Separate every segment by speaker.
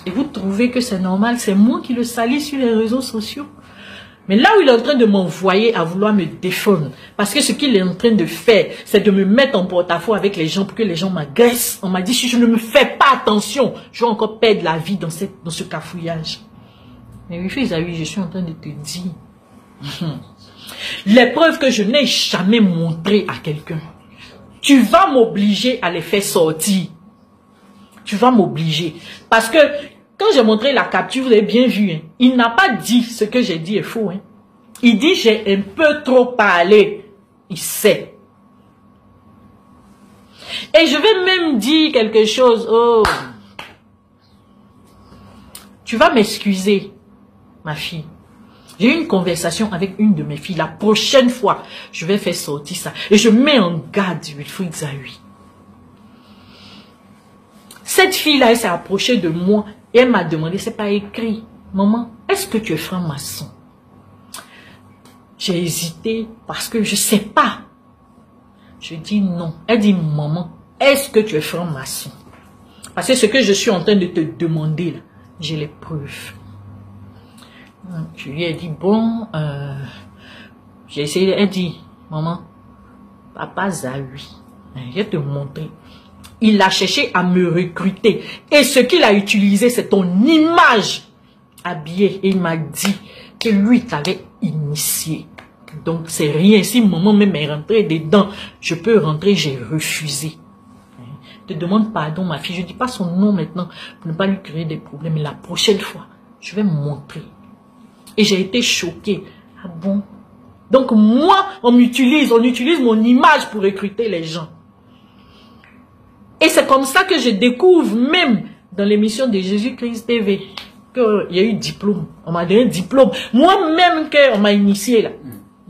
Speaker 1: Et vous trouvez que c'est normal, c'est moi qui le salis sur les réseaux sociaux. Mais là où il est en train de m'envoyer à vouloir me défendre, parce que ce qu'il est en train de faire, c'est de me mettre en porte-à-faux avec les gens pour que les gens m'agressent. On m'a dit, si je ne me fais pas attention, je vais encore perdre la vie dans ce cafouillage. Mais oui, Isaïe, je suis en train de te dire, les preuves que je n'ai jamais montrées à quelqu'un, tu vas m'obliger à les faire sortir. Tu vas m'obliger. Parce que quand j'ai montré la capture, vous avez bien vu, hein, il n'a pas dit ce que j'ai dit est faux. Hein. Il dit j'ai un peu trop parlé. Il sait. Et je vais même dire quelque chose. Oh, tu vas m'excuser, ma fille. J'ai eu une conversation avec une de mes filles. La prochaine fois, je vais faire sortir ça. Et je mets en garde Wilfried Zahui. Cette fille-là, elle s'est approchée de moi et elle m'a demandé, c'est pas écrit, maman, est-ce que tu es franc-maçon? J'ai hésité parce que je sais pas. Je dis non. Elle dit, maman, est-ce que tu es franc-maçon? Parce que ce que je suis en train de te demander, là, j'ai les preuves. Je lui ai dit, bon, j'ai essayé, elle dit, maman, papa Zahui, je vais te montrer. Il a cherché à me recruter. Et ce qu'il a utilisé, c'est ton image habillée. Et il m'a dit que lui t'avait initié. Donc c'est rien. Si maman même est rentrée dedans, je peux rentrer, j'ai refusé. Je te demande pardon, ma fille. Je ne dis pas son nom maintenant pour ne pas lui créer des problèmes. Mais la prochaine fois, je vais me montrer. Et j'ai été choquée. Ah bon? Donc moi, on utilise mon image pour recruter les gens. Et c'est comme ça que je découvre même dans l'émission de Jésus-Christ TV qu'il y a eu diplôme. On m'a donné un diplôme. Moi-même qu'on m'a initié là,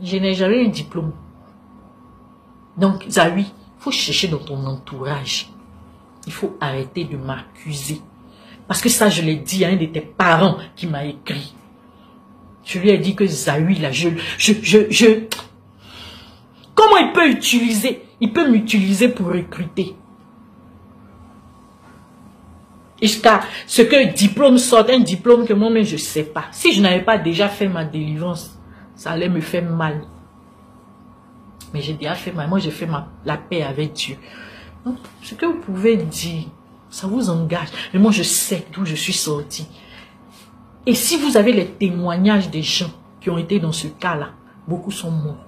Speaker 1: je n'ai jamais eu diplôme. Donc Zahui, il faut chercher dans ton entourage. Il faut arrêter de m'accuser. Parce que ça, je l'ai dit à un de tes parents qui m'a écrit. Je lui ai dit que Zahui là, comment il peut utiliser? Il peut m'utiliser pour recruter. Jusqu'à ce que diplôme sorte, un diplôme que moi-même je ne sais pas. Si je n'avais pas déjà fait ma délivrance, ça allait me faire mal. Mais j'ai déjà fait mal. Moi, j'ai fait la paix avec Dieu. Donc, ce que vous pouvez dire, ça vous engage. Mais moi, je sais d'où je suis sortie. Et si vous avez les témoignages des gens qui ont été dans ce cas-là, beaucoup sont morts.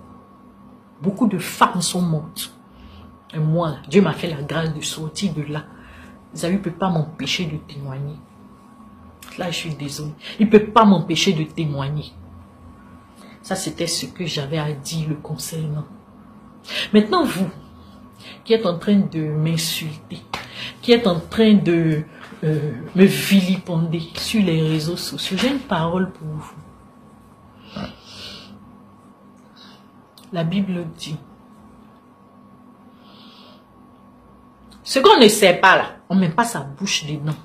Speaker 1: Beaucoup de femmes sont mortes. Et moi, Dieu m'a fait la grâce de sortir de là. Zahui ne peut pas m'empêcher de témoigner. Là, je suis désolée. Il ne peut pas m'empêcher de témoigner. Ça, c'était ce que j'avais à dire le concernant. Maintenant, vous, qui êtes en train de m'insulter, qui êtes en train de me vilipender sur les réseaux sociaux, j'ai une parole pour vous. La Bible dit, ce qu'on ne sait pas là, on ne met pas sa bouche dedans.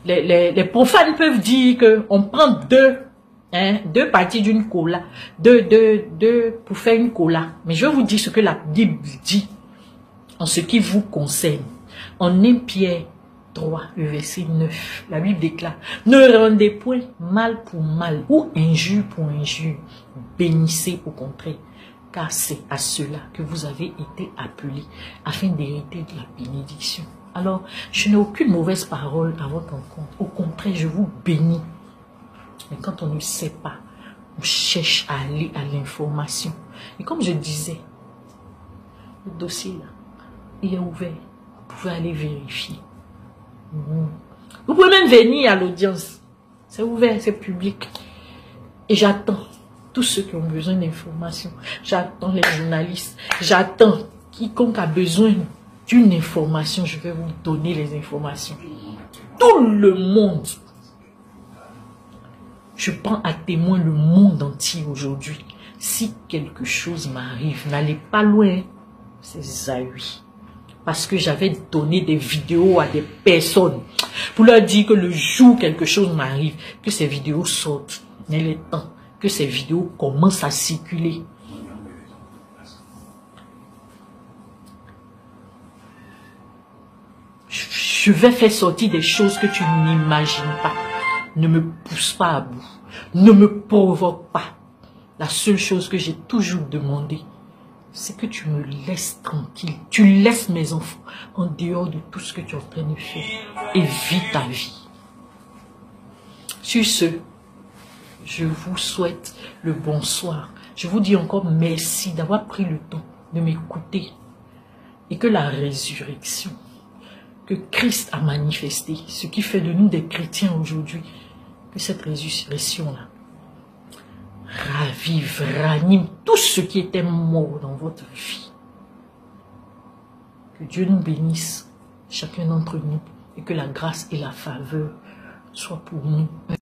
Speaker 1: Les profanes peuvent dire qu'on prend deux parties d'une cola, deux pour faire une cola. Mais je vais vous dire ce que la Bible dit en ce qui vous concerne. En 1 Pierre 3, le verset 9, la Bible déclare, ne rendez point mal pour mal ou injure pour injure, bénissez au contraire. Car c'est à cela que vous avez été appelés, afin d'hériter de la bénédiction. Alors, je n'ai aucune mauvaise parole à votre encontre. Au contraire, je vous bénis. Mais quand on ne sait pas, on cherche à aller à l'information. Et comme je disais, le dossier là, il est ouvert. Vous pouvez aller vérifier. Vous pouvez même venir à l'audience. C'est ouvert, c'est public. Et j'attends tous ceux qui ont besoin d'informations. J'attends les journalistes. J'attends quiconque a besoin d'une information. Je vais vous donner les informations. Tout le monde. Je prends à témoin le monde entier aujourd'hui. Si quelque chose m'arrive, n'allez pas loin. C'est Zahui. Parce que j'avais donné des vidéos à des personnes pour leur dire que le jour quelque chose m'arrive, que ces vidéos sortent. Mais il est temps que ces vidéos commencent à circuler. Je Je vais faire sortir des choses que tu n'imagines pas. Ne me pousse pas à bout. Ne me provoque pas. La seule chose que j'ai toujours demandé, c'est que tu me laisses tranquille. Tu laisses mes enfants en dehors de tout ce que tu es en train de faire. Et vis ta vie. Sur ce, je vous souhaite le bonsoir. Je vous dis encore merci d'avoir pris le temps de m'écouter. Et que la résurrection que Christ a manifesté, ce qui fait de nous des chrétiens aujourd'hui, que cette résurrection-là ravive, ranime tout ce qui était mort dans votre vie. Que Dieu nous bénisse, chacun d'entre nous, et que la grâce et la faveur soient pour nous.